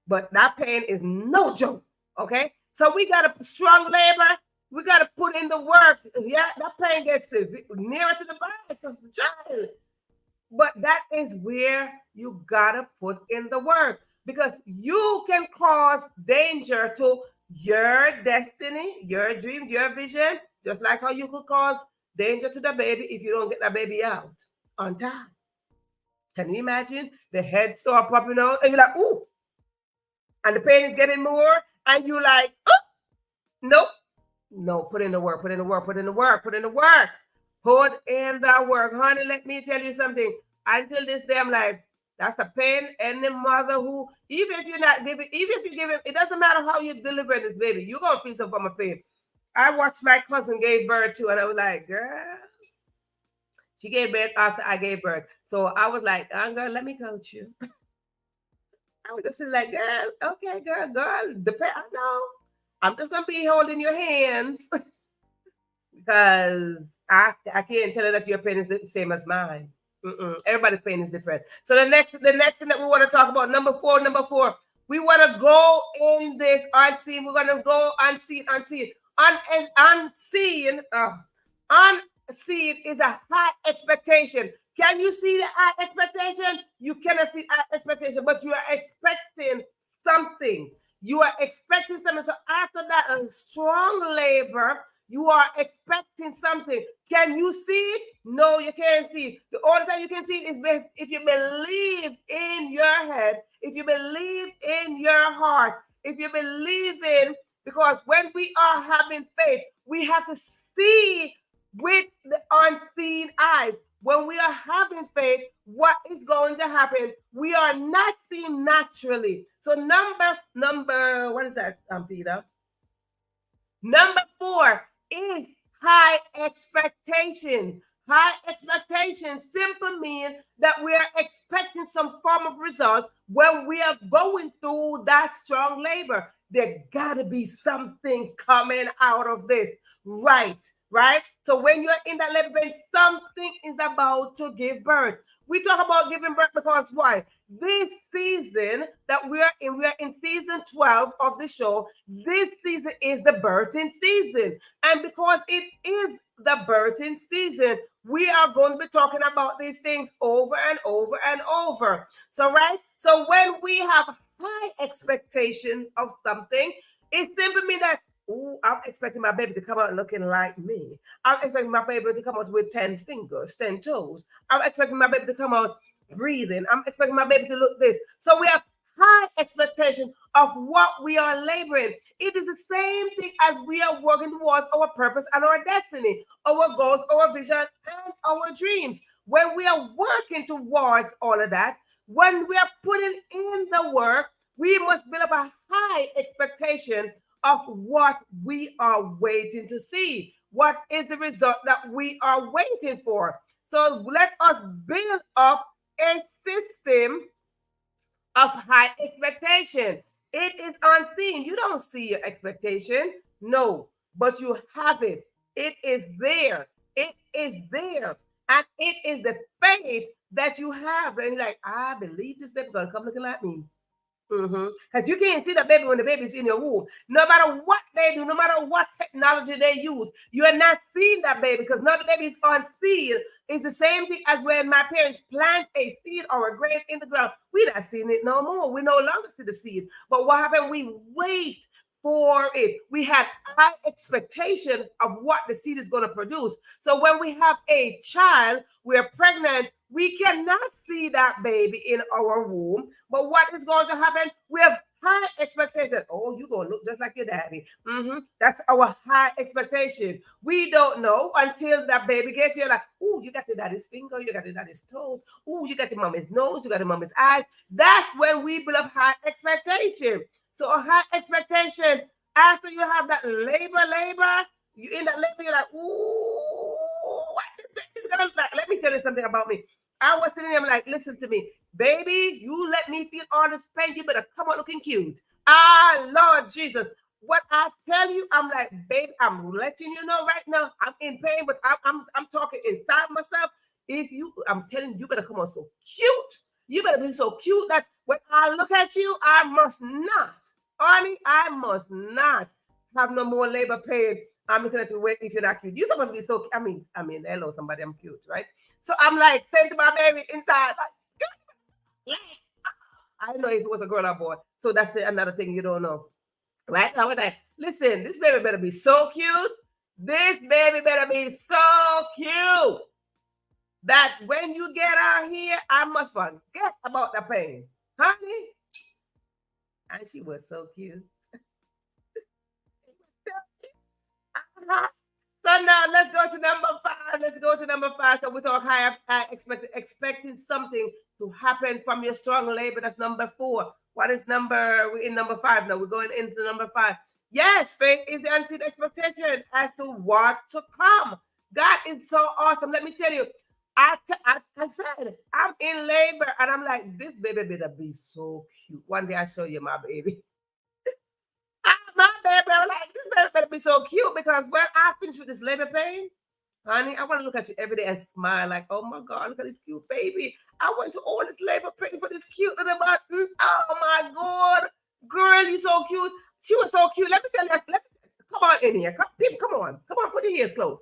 But that pain is no joke, okay? So we got a strong labor. We got to put in the work. Yeah, that pain gets nearer to the birth of the child. But that is where you got to put in the work. Because you can cause danger to your destiny, your dreams, your vision, just like how you could cause danger to the baby if you don't get the baby out on time. Can you imagine? The head start popping out and you're like, ooh. And the pain is getting more and you're like, oh, nope. No, put in the work, put in the work, put in the work, put in the work. Put in the work. Honey, let me tell you something. Until this day, I'm like, that's a pain. And the mother who, even if you're not giving, even if you give it, it doesn't matter how you deliver this baby. You're going to feel some form of pain. I watched my cousin gave birth to, and I was like, girl. She gave birth after I gave birth. So I was like, girl, let me coach you. I was just like, girl, okay, girl, I know. I'm just going to be holding your hands because I can't tell her that your pain is the same as mine. Everybody's pain is different. So the next thing that we want to talk about, number four, we want to go in this unseen. We're going to go unseen. Unseen is a high expectation. Can you see the high expectation? You cannot see high expectation, but you are expecting something. You are expecting something. So after that, a strong labor, you are expecting something. Can you see it? No, you can't see it. The only time you can see it is if you believe in your head, if you believe in your heart, if you believe in, because when we are having faith, we have to see with the unseen eyes. When we are having faith, what is going to happen? We are not seeing naturally. So number, what is that, Peter? Number 4 is high expectation. High expectation simply means that we are expecting some form of result when we are going through that strong labor. There got to be something coming out of this, right? So when you're in that labor pain, something is about to give birth. We talk about giving birth because why? This season that we are in season 12 of the show. This season is the birthing season. And because it is the birthing season, we are going to be talking about these things over and over and over. So when we have high expectation of something, it simply means that, ooh, I'm expecting my baby to come out looking like me. I'm expecting my baby to come out with 10 fingers, 10 toes. I'm expecting my baby to come out breathing. I'm expecting my baby to look this. So we have high expectation of what we are laboring. It is the same thing as we are working towards our purpose and our destiny, our goals, our vision, and our dreams. When we are working towards all of that, when we are putting in the work, we must build up a high expectation of what we are waiting to see. What is the result that we are waiting for? So let us build up a system of high expectation. It is unseen. You don't see your expectation. No, but you have it. It is there. It is there. And it is the faith that you have. And you're like, I believe this baby gonna come looking like me. Because you can't see the baby when the baby's in your womb. No matter what they do, no matter what technology they use, you are not seeing that baby because now the baby is on seed. It's the same thing as when my parents plant a seed or a grain in the ground. We're not seeing it no more. We no longer see the seed. But what happened? We wait for it. We had high expectation of what the seed is going to produce. So when we have a child, we're pregnant, we cannot see that baby in our womb. But what is going to happen? We have high expectation. Oh, you're going to look just like your daddy. That's our high expectation. We don't know until that baby gets here. Like, oh, you got your daddy's finger, you got your daddy's toes. Oh, you got your mommy's nose, you got your mommy's eyes. That's when we build up high expectation. So a high expectation, after you have that labor, you in that labor, you're like, ooh, what is this gonna look like? Let me tell you something about me. I was sitting there, I'm like, listen to me, baby, you let me feel all this pain, you better come out looking cute. Ah, Lord Jesus. What I tell you, I'm like, baby, I'm letting you know right now, I'm in pain, but I'm talking inside myself. I'm telling you, you better come on so cute. You better be so cute that when I look at you, I must not. Honey, I must not have no more labor pain. I'm looking at you wait if you're not cute. You're supposed to be so I mean, hello, somebody, I'm cute, right? So I'm like saying to my baby inside, like, I don't know if it was a girl or boy. So that's another thing you don't know. Right? I was like, listen, this baby better be so cute. This baby better be so cute that when you get out here, I must forget about the pain. Honey, and she was so cute. So now let's go to number 5. Let's go to number 5. So we talk high expecting something to happen from your strong labor. That's number 4. What is we're in number 5 now. We're going into number 5. Yes, faith is the unseen expectation as to what to come. God is so awesome. Let me tell you, I said, I'm in labor and I'm like, this baby better be so cute. One day I'll show you my baby. My baby, I'm like, this baby better be so cute because when I finish with this labor pain, honey, I want to look at you every day and smile like, oh my God, look at this cute baby. I went to all this labor pain for this cute little button. Oh my God, girl, you so cute. She was so cute. Let me tell you, come on in here. Come on, put your ears closed.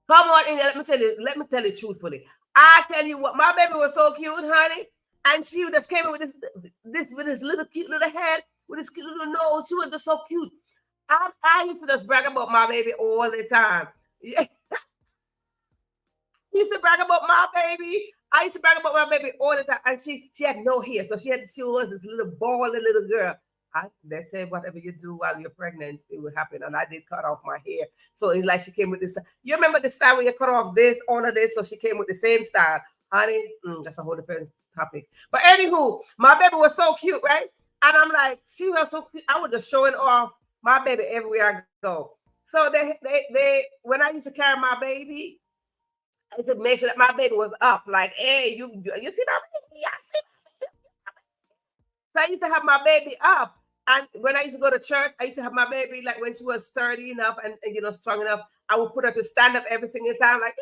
Come on in here. Let me tell you truthfully. I tell you what, my baby was so cute, honey. And she just came in with this little cute little head, with this cute little nose. She was just so cute. I used to just brag about my baby all the time. I used to brag about my baby. I used to brag about my baby all the time. And she had no hair. So she was this little bally little girl. They said whatever you do while you're pregnant, it will happen. And I did cut off my hair. So it's like she came with this. You remember the style where you cut off this, all of this? So she came with the same style. Honey, that's a whole different topic. But anywho, my baby was so cute, right? And I'm like, she was so cute. I was just showing off my baby everywhere I go. So they when I used to carry my baby, I used to make sure that my baby was up. Like, hey, you see my baby? I see my baby. So I used to have my baby up. And when I used to go to church, I used to have my baby, like when she was sturdy enough and strong enough, I would put her to stand up every single time, like,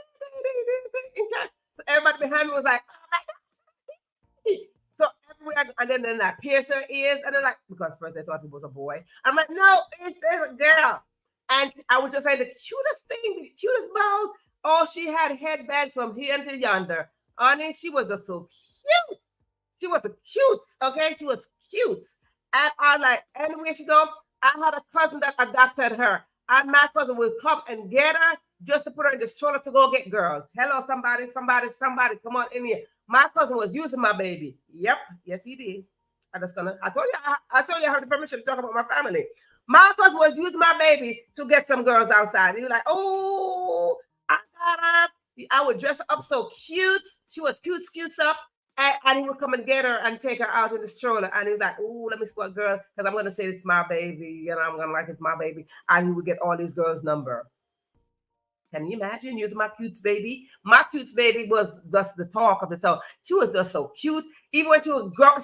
in church. So everybody behind me was like, oh my God. So everywhere, and then I pierce her ears, and they're like, because first they thought it was a boy. I'm like, no, it's a girl. And I would just say the cutest thing, the cutest balls. Oh, she had headbands from here until yonder. Honey, she was just so cute. She was cute, okay? She was cute. And I like, anywhere she go, I had a cousin that adopted her. And my cousin would come and get her just to put her in the stroller to go get girls. Hello, somebody, come on in here. My cousin was using my baby. Yep, yes he did. I told you, I told you I have the permission to talk about my family. My cousin was using my baby to get some girls outside. He was like, oh, I got her. I would dress her up so cute. She was cute up. And he would come and get her and take her out in the stroller. And he was like, oh, let me see what girl, because I'm going to say it's my baby. And I'm going to like it's my baby. And he would get all these girls' number. Can you imagine using my cute baby? My cute baby was just the talk of the town. She was just so cute. Even when she grew up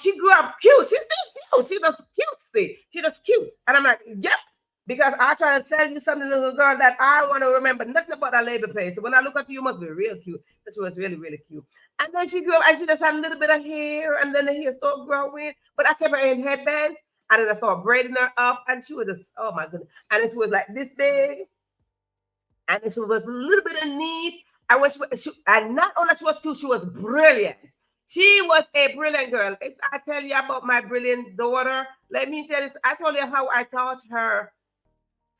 cute. She's still cute. She was cute. She was cute. And I'm like, yep. Because I try to tell you something, little girl, that I want to remember nothing about that labor pain. So when I look at you, you must be real cute. She was really, really cute. And then she grew up and she just had a little bit of hair, and then the hair started growing. But I kept her in headbands, and then I started braiding her up, and she was just, oh my goodness. And it was like this big. And it was a little bit of need. And not only she was cute, she was brilliant. She was a brilliant girl. If I tell you about my brilliant daughter, let me tell you, I told you how I taught her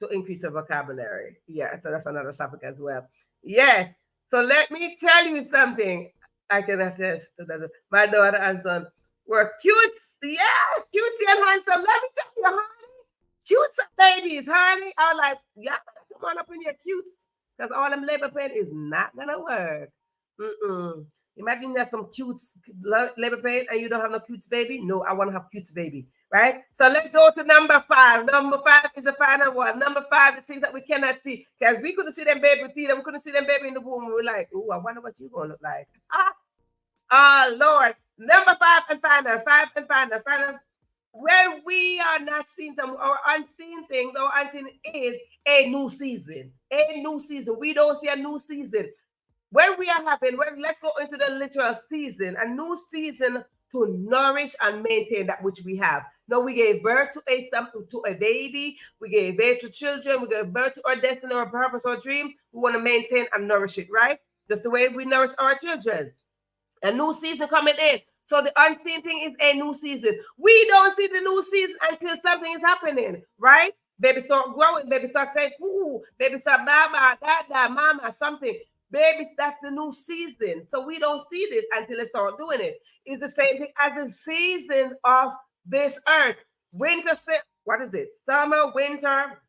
to increase her vocabulary. Yeah, so that's another topic as well. Yes. So let me tell you something. I can attest to that. My daughter and son were cute. Yeah, cutesy and handsome. Let me tell you, honey. Cute babies, honey. I was like, yeah, come on up in your cutes. Because all them labor pain is not going to work. Imagine you have some cute labor pain and you don't have no cute baby. No, I want to have cute baby. Right? So let's go to number 5. Number 5 is the final one. Number 5, the things that we cannot see. Because we couldn't see them baby teeth. We couldn't see them baby in the womb. We're like, oh, I wonder what you're going to look like. Oh, Lord. Number 5 and final. When we are not seeing some or unseen things, or unseen is a new season. A new season. We don't see a new season. When we are having, let's go into the literal season, a new season to nourish and maintain that which we have. Now, we gave birth to a baby. We gave birth to children. We gave birth to our destiny, our purpose, our dream. We want to maintain and nourish it, right? Just the way we nourish our children. A new season coming in. So the unseen thing is a new season. We don't see the new season until something is happening, right? Baby start growing. Baby start saying, ooh. Baby start mama, dada, mama, something. Baby, that's the new season. So we don't see this until they start doing it. It's the same thing as the season of this earth. Winter, what is it? Summer, winter,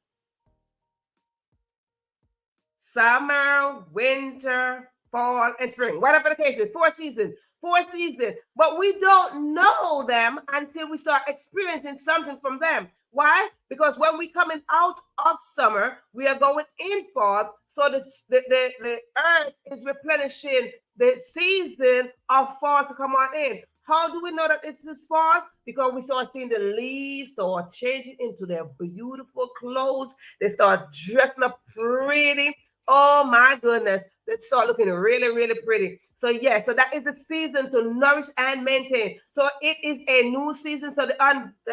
fall, and spring. Whatever the case is, 4 seasons. But we don't know them until we start experiencing something from them. Why? Because when we coming out of summer, we are going in fall. So the earth is replenishing the season of fall to come on in. How do we know that it's this fall? Because we start seeing the leaves start changing into their beautiful clothes. They start dressing up pretty. Oh my goodness. They start looking really, really pretty. So yes, so that is a season to nourish and maintain. So it is a new season. So the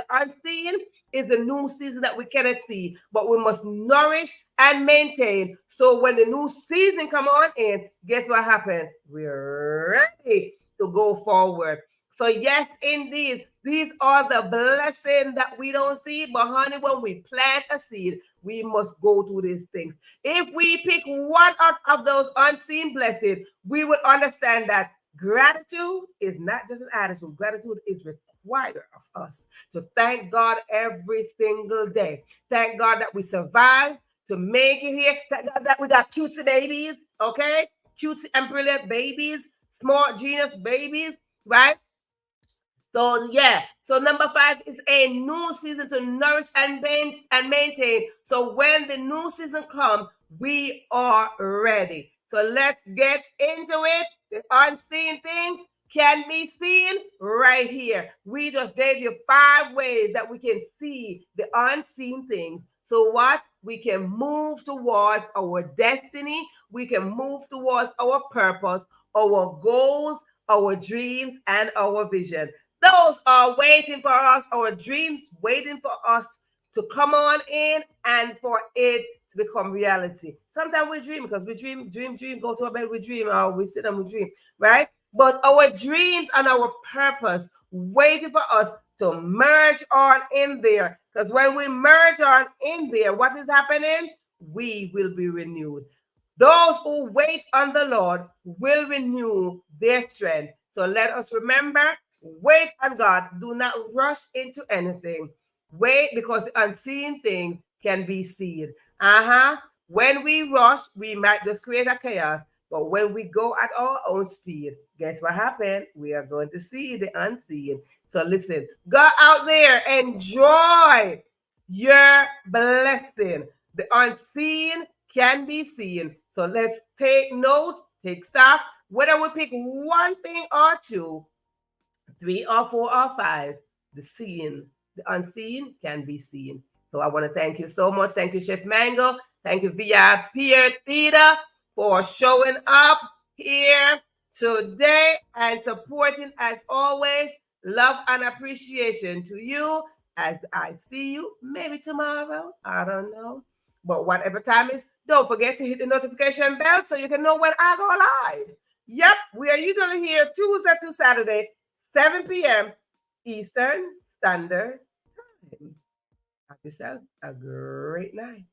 unseen is the new season that we cannot see, but we must nourish and maintain. So when the new season come on in, guess what happened? We're ready to go forward. So yes, indeed, these are the blessings that we don't see. But honey, when we plant a seed, we must go through these things. If we pick one out of those unseen blessings, we will understand that gratitude is not just an attitude. Gratitude is required of us to thank God every single day. Thank God that we survived to make it here. Thank God that we got cutesy babies, okay? Cutesy and brilliant babies, smart genius babies, right? So yeah, so number 5 is a new season to nourish and maintain. So when the new season comes, we are ready. So let's get into it. The unseen thing can be seen right here. We just gave you 5 ways that we can see the unseen things. So what? We can move towards our destiny. We can move towards our purpose, our goals, our dreams, and our vision. Those are waiting for us, our dreams waiting for us to come on in and for it to become reality. Sometimes we dream because we dream, go to our bed, we dream, or we sit and we dream, right? But our dreams and our purpose waiting for us to merge on in there. Because when we merge on in there, what is happening? We will be renewed. Those who wait on the Lord will renew their strength. So let us remember, wait on God. Do not rush into anything. Wait, because the unseen things can be seen. When we rush, we might just create a chaos. But when we go at our own speed, guess what happened? We are going to see the unseen. So listen, go out there, enjoy your blessing. The unseen can be seen. So let's take note, take stock, whether we pick one thing or two, three or four or five, the seen, the unseen can be seen. So I want to thank you so much. Thank you, Chef Mango. Thank you, VIP Theta, for showing up here today and supporting as always. Love and appreciation to you as I see you maybe tomorrow. I don't know. But whatever time is, don't forget to hit the notification bell so you can know when I go live. Yep, we are usually here Tuesday to Saturday, 7 p.m. Eastern Standard Time. Have yourself a great night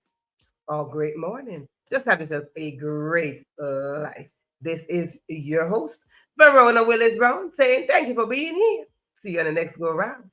or great morning. Just have yourself a great life. This is your host, Verona Willis-Brown, saying thank you for being here. See you on the next go around.